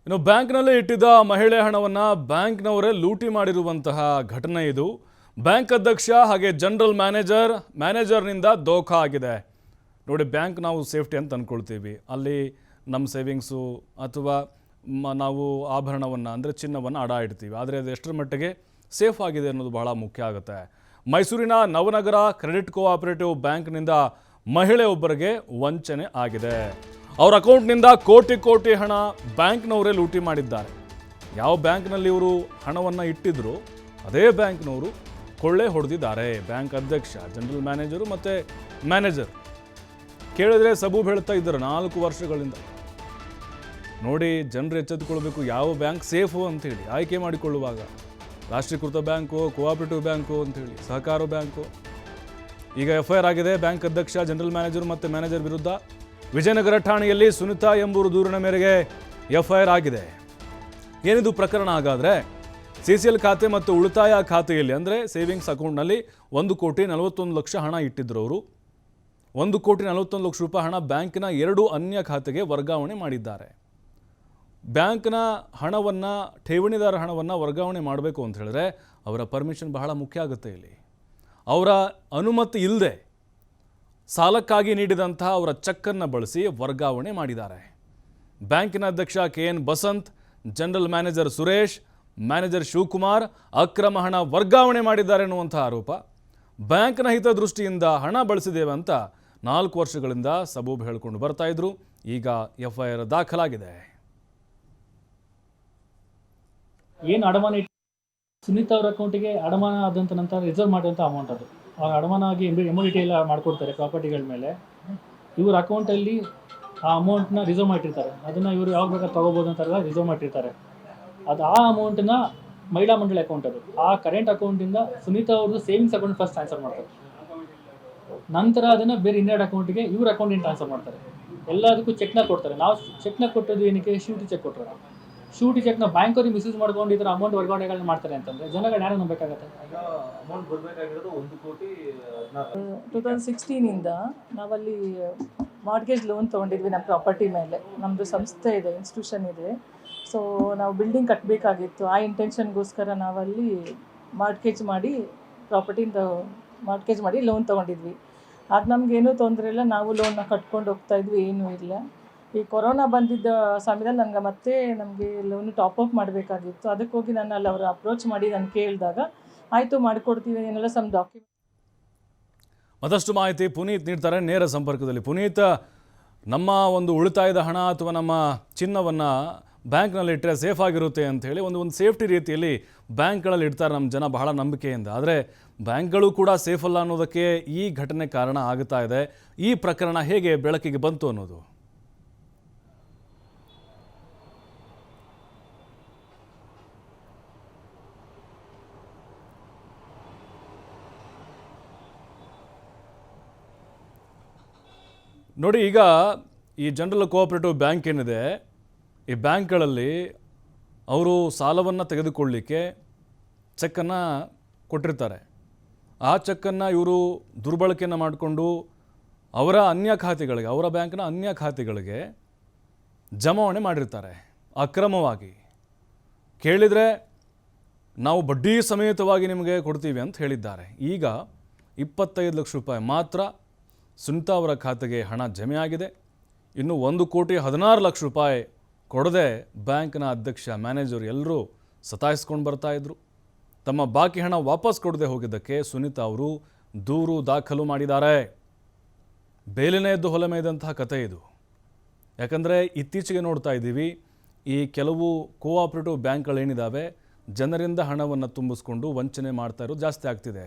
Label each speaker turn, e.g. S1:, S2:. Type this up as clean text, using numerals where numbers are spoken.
S1: ಇನ್ನು ಬ್ಯಾಂಕ್ನಲ್ಲಿ ಇಟ್ಟಿದ್ದ ಮಹಿಳೆ ಹಣವನ್ನು ಬ್ಯಾಂಕ್ನವರೇ ಲೂಟಿ ಮಾಡಿರುವಂತಹ ಘಟನೆ ಇದು. ಬ್ಯಾಂಕ್ ಅಧ್ಯಕ್ಷ ಹಾಗೆ ಜನರಲ್ ಮ್ಯಾನೇಜರ್ನಿಂದ ದೋಖಾ ಆಗಿದೆ. ನೋಡಿ, ಬ್ಯಾಂಕ್ ನಾವು ಸೇಫ್ಟಿ ಅಂತ ಅಂದ್ಕೊಳ್ತೀವಿ, ಅಲ್ಲಿ ನಮ್ಮ ಸೇವಿಂಗ್ಸು ಅಥವಾ ನಾವು ಆಭರಣವನ್ನು ಅಂದರೆ ಚಿನ್ನವನ್ನು ಅಡ ಇಡ್ತೀವಿ. ಆದರೆ ಅದು ಎಷ್ಟರ ಮಟ್ಟಿಗೆ ಸೇಫ್ ಆಗಿದೆ ಅನ್ನೋದು ಬಹಳ ಮುಖ್ಯ ಆಗುತ್ತೆ. ಮೈಸೂರಿನ ನವನಗರ ಕ್ರೆಡಿಟ್ ಕೋಆಪರೇಟಿವ್ ಬ್ಯಾಂಕ್ನಿಂದ ಮಹಿಳೆ ಒಬ್ಬರಿಗೆ ವಂಚನೆ ಆಗಿದೆ. ಅವರ ಅಕೌಂಟ್ನಿಂದ ಕೋಟಿ ಹಣ ಬ್ಯಾಂಕ್ನವರೇ ಲೂಟಿ ಮಾಡಿದ್ದಾರೆ. ಯಾವ ಬ್ಯಾಂಕ್ನಲ್ಲಿ ಇವರು ಹಣವನ್ನು ಇಟ್ಟಿದ್ರು ಅದೇ ಬ್ಯಾಂಕ್ನವರು ಕೊಳ್ಳೆ ಹೊಡೆದಿದ್ದಾರೆ. ಬ್ಯಾಂಕ್ ಅಧ್ಯಕ್ಷ, ಜನರಲ್ ಮ್ಯಾನೇಜರು ಮತ್ತು ಮ್ಯಾನೇಜರ್ ಕೇಳಿದ್ರೆ ಸಬೂಬ್ ಹೇಳ್ತಾ ಇದ್ದಾರೆ 4 ವರ್ಷಗಳಿಂದ. ನೋಡಿ, ಜನರು ಎಚ್ಚೆತ್ತುಕೊಳ್ಬೇಕು, ಯಾವ ಬ್ಯಾಂಕ್ ಸೇಫು ಅಂಥೇಳಿ ಆಯ್ಕೆ ಮಾಡಿಕೊಳ್ಳುವಾಗ. ರಾಷ್ಟ್ರೀಕೃತ ಬ್ಯಾಂಕು, ಕೋಆಪರೇಟಿವ್ ಬ್ಯಾಂಕು ಅಂಥೇಳಿ, ಸಹಕಾರ ಬ್ಯಾಂಕು. ಈಗ FIR ಆಗಿದೆ ಬ್ಯಾಂಕ್ ಅಧ್ಯಕ್ಷ, ಜನರಲ್ ಮ್ಯಾನೇಜರ್ ಮತ್ತು ಮ್ಯಾನೇಜರ್ ವಿರುದ್ಧ. ವಿಜಯನಗರ ಠಾಣೆಯಲ್ಲಿ ಸುನಿತಾ ಎಂಬುವರು ದೂರಿನ ಮೇರೆಗೆ FIR ಆಗಿದೆ. ಏನಿದು ಪ್ರಕರಣ ಹಾಗಾದರೆ? CCL ಖಾತೆ ಮತ್ತು ಉಳಿತಾಯ ಖಾತೆಯಲ್ಲಿ ಅಂದರೆ ಸೇವಿಂಗ್ಸ್ ಅಕೌಂಟ್ನಲ್ಲಿ 1,41,00,000 ಹಣ ಇಟ್ಟಿದ್ರು ಅವರು. 1,41,00,000 ರೂಪಾಯಿ ಹಣ ಬ್ಯಾಂಕಿನ 2 ಅನ್ಯ ಖಾತೆಗೆ ವರ್ಗಾವಣೆ ಮಾಡಿದ್ದಾರೆ. ಬ್ಯಾಂಕ್ನ ಹಣವನ್ನು, ಠೇವಣಿದಾರ ಹಣವನ್ನು ವರ್ಗಾವಣೆ ಮಾಡಬೇಕು ಅಂತ ಹೇಳಿದ್ರೆ ಅವರ ಪರ್ಮಿಷನ್ ಬಹಳ ಮುಖ್ಯ ಆಗುತ್ತೆ. ಇಲ್ಲಿ ಅವರ ಅನುಮತಿ ಇಲ್ಲದೆ ಸಾಲಕ್ಕಾಗಿ ನೀಡಿದಂತಹ ಅವರ ಚೆಕ್ಕನ್ನು ಬಳಸಿ ವರ್ಗಾವಣೆ ಮಾಡಿದ್ದಾರೆ. ಬ್ಯಾಂಕಿನ ಅಧ್ಯಕ್ಷ KN Basant, general manager Suresh, manager Shivakumar ಅಕ್ರಮ ಹಣ ವರ್ಗಾವಣೆ ಮಾಡಿದ್ದಾರೆ ಎನ್ನುವಂಥ ಆರೋಪ. ಬ್ಯಾಂಕ್ನ ಹಿತದೃಷ್ಟಿಯಿಂದ ಹಣ ಬಳಸಿದ್ದೇವೆ ಅಂತ 4 ವರ್ಷಗಳಿಂದ ಸಬೂಬ್ ಹೇಳಿಕೊಂಡು ಬರ್ತಾ ಇದ್ರು. ಈಗ FIR ದಾಖಲಾಗಿದೆ.
S2: ಏನು ಅಡಮಾನ ಸುನೀತಾ ಅವರ ಅಕೌಂಟಿಗೆ ಅಡಮಾನ ಆದಂಥ ನಂತರ ರಿಸರ್ವ್ ಮಾಡಿದಂಥ ಅಮೌಂಟ್ ಅದು. ಅವ್ರು ಅಡಮಾನ ಆಗಿ ಎಮ್ಯುನಿಟಿ ಎಲ್ಲ ಮಾಡ್ಕೊಡ್ತಾರೆ ಪ್ರಾಪರ್ಟಿಗಳ ಮೇಲೆ. ಇವ್ರ ಅಕೌಂಟಲ್ಲಿ ಆ ಅಮೌಂಟ್ನ ರಿಸರ್ವ್ ಮಾಡಿರ್ತಾರೆ. ಅದನ್ನು ಇವರು ಯಾವಾಗ ಬೇಕಾದ್ರೆ ತೊಗೋಬೋದು ಅಂತೆಲ್ಲ ರಿಸರ್ವ್ ಮಾಡಿರ್ತಾರೆ. ಅದು ಆ ಅಮೌಂಟನ್ನ ಮಹಿಳಾ ಮಂಡಳಿ ಅಕೌಂಟ್, ಅದು ಆ ಕರೆಂಟ್ ಅಕೌಂಟಿಂದ ಸುನೀತಾ ಅವ್ರದ್ದು ಸೇವಿಂಗ್ಸ್ ಅಕೌಂಟ್ ಫಸ್ಟ್ ಟ್ರಾನ್ಸ್ಫರ್ ಮಾಡ್ತಾರೆ. ನಂತರ ಅದನ್ನು ಬೇರೆ ಇನ್ನೆರಡು ಅಕೌಂಟಿಗೆ ಇವ್ರ ಅಕೌಂಟಿಂದ ಟ್ರಾನ್ಸ್ಫರ್ ಮಾಡ್ತಾರೆ. ಎಲ್ಲದಕ್ಕೂ ಚೆಕ್ನ ಕೊಡ್ತಾರೆ. ನಾವು ಚೆಕ್ನ ಕೊಟ್ಟದ್ದು ಏನಕ್ಕೆ? ಶ್ಯೂರಿಟಿ ಚೆಕ್ ಕೊಟ್ಟರೆ. ಶ್ಯೂರಿಟಿ ಚೆಕ್ನ ಬ್ಯಾಂಕವ್ರಿಗೆ ಮಿಸ್ಯೂಸ್ ಮಾಡ್ಕೊಂಡು ಈ ಥರ ಅಮೌಂಟ್ ವರ್ಗಾವಣೆಗಳನ್ನ ಮಾಡ್ತಾರೆ ಅಂತಂದರೆ ಜನಗಳು ಯಾರು ನಂಬಬೇಕಾಗತ್ತೆ?
S3: ಅಮೌಂಟ್ ಬರಬೇಕಾಗಿರೋದು 1,16,00,000.
S4: 2016 ನಾವಲ್ಲಿ ಮಾರ್ಗೇಜ್ ಲೋನ್ ತೊಗೊಂಡಿದ್ವಿ ನಮ್ಮ ಪ್ರಾಪರ್ಟಿ ಮೇಲೆ. ನಮ್ಮದು ಸಂಸ್ಥೆ ಇದೆ, ಇನ್ಸ್ಟಿಟ್ಯೂಷನ್ ಇದೆ. ಸೊ ನಾವು ಬಿಲ್ಡಿಂಗ್ ಕಟ್ಟಬೇಕಾಗಿತ್ತು. ಆ ಇಂಟೆನ್ಷನ್ಗೋಸ್ಕರ ನಾವಲ್ಲಿ ಮಾರ್ಗೇಜ್ ಮಾಡಿ ಪ್ರಾಪರ್ಟಿಯಿಂದ ಮಾರ್ಗೇಜ್ ಮಾಡಿ ಲೋನ್ ತೊಗೊಂಡಿದ್ವಿ. ಆಗ ನಮಗೇನೂ ತೊಂದರೆ ಇಲ್ಲ, ನಾವು ಲೋನ್ನ ಕಟ್ಕೊಂಡು ಹೋಗ್ತಾಯಿದ್ವಿ, ಏನೂ ಇಲ್ಲ. ಈ ಕೊರೋನಾ ಬಂದಿದ್ದ ಸಮಯದಲ್ಲಿ ನಮಗೆ ಲೋನು ಟಾಪಪ್ ಮಾಡಬೇಕಾಗಿತ್ತು. ಅದಕ್ಕೆ ಹೋಗಿ ನಾನು ಅಲ್ಲಿ ಅವರು ಅಪ್ರೋಚ್ ಮಾಡಿ ನಾನು ಕೇಳಿದಾಗ ಆಯಿತು ಮಾಡಿಕೊಡ್ತೀವಿ ಏನೆಲ್ಲ ಸಮ್ ಡಾಕ್ಯುಮೆಂಟ್.
S1: ಮತ್ತಷ್ಟು ಮಾಹಿತಿ ಪುನೀತ್ ನೀಡ್ತಾರೆ ನೇರ ಸಂಪರ್ಕದಲ್ಲಿ. ಪುನೀತ್, ನಮ್ಮ ಒಂದು ಉಳಿತಾಯದ ಹಣ ಅಥವಾ ನಮ್ಮ ಚಿನ್ನವನ್ನು ಬ್ಯಾಂಕ್ನಲ್ಲಿ ಇಟ್ಟರೆ ಸೇಫ್ ಆಗಿರುತ್ತೆ ಅಂಥೇಳಿ ಒಂದು ಸೇಫ್ಟಿ ರೀತಿಯಲ್ಲಿ ಬ್ಯಾಂಕ್ಗಳಲ್ಲಿ ಇಡ್ತಾರೆ ನಮ್ಮ ಜನ ಬಹಳ ನಂಬಿಕೆಯಿಂದ. ಆದರೆ ಬ್ಯಾಂಕ್ಗಳು ಕೂಡ ಸೇಫ್ ಅಲ್ಲ ಅನ್ನೋದಕ್ಕೆ ಈ ಘಟನೆ ಕಾರಣ ಆಗುತ್ತಾ ಇದೆ. ಈ ಪ್ರಕರಣ ಹೇಗೆ ಬೆಳಕಿಗೆ ಬಂತು ಅನ್ನೋದು? ನೋಡಿ, ಈಗ ಈ ಜನರಲ್ ಕೋಆಪರೇಟಿವ್ ಬ್ಯಾಂಕ್ ಏನಿದೆ, ಈ ಬ್ಯಾಂಕ್ಗಳಲ್ಲಿ ಅವರು ಸಾಲವನ್ನು ತೆಗೆದುಕೊಳ್ಳಲಿಕ್ಕೆ ಚೆಕ್ಕನ್ನು ಕೊಟ್ಟಿರ್ತಾರೆ. ಆ ಚೆಕ್ಕನ್ನು ಇವರು ದುರ್ಬಳಕೆಯನ್ನು ಮಾಡಿಕೊಂಡು ಅವರ ಅನ್ಯ ಖಾತೆಗಳಿಗೆ, ಅವರ ಬ್ಯಾಂಕ್ನ ಅನ್ಯ ಖಾತೆಗಳಿಗೆ ಜಮಾವಣೆ ಮಾಡಿರ್ತಾರೆ ಅಕ್ರಮವಾಗಿ. ಕೇಳಿದರೆ ನಾವು ಬಡ್ಡಿ ಸಮೇತವಾಗಿ ನಿಮಗೆ ಕೊಡ್ತೀವಿ ಅಂತ ಹೇಳಿದ್ದಾರೆ. ಈಗ 25,00,000 ರೂಪಾಯಿ ಮಾತ್ರ ಸುನಿತಾ ಅವರ ಖಾತೆಗೆ ಹಣ ಜಮೆ ಆಗಿದೆ. ಇನ್ನು 1,16,00,000 ರೂಪಾಯಿ ಕೊಡದೆ ಬ್ಯಾಂಕ್ನ ಅಧ್ಯಕ್ಷ, ಮ್ಯಾನೇಜರ್ ಎಲ್ಲರೂ ಸತಾಯಿಸ್ಕೊಂಡು ಬರ್ತಾಯಿದ್ರು. ತಮ್ಮ ಬಾಕಿ ಹಣ ವಾಪಸ್ ಕೊಡದೆ ಹೋಗಿದ್ದಕ್ಕೆ ಸುನಿತಾ ಅವರು ದೂರು ದಾಖಲು ಮಾಡಿದ್ದಾರೆ. ಬೇಲಿನೇ ಎದ್ದು ಹೊಲ ಮೇಯ್ದಂತಹ ಕತೆ ಇದು. ಯಾಕಂದರೆ ಇತ್ತೀಚೆಗೆ ನೋಡ್ತಾ ಇದ್ದೀವಿ, ಈ ಕೆಲವು ಕೋಆಪರೇಟಿವ್ ಬ್ಯಾಂಕ್ಗಳೇನಿದ್ದಾವೆ ಜನರಿಂದ ಹಣವನ್ನು ತುಂಬಿಸ್ಕೊಂಡು ವಂಚನೆ ಮಾಡ್ತಾ ಇರೋದು ಜಾಸ್ತಿ ಆಗ್ತಿದೆ.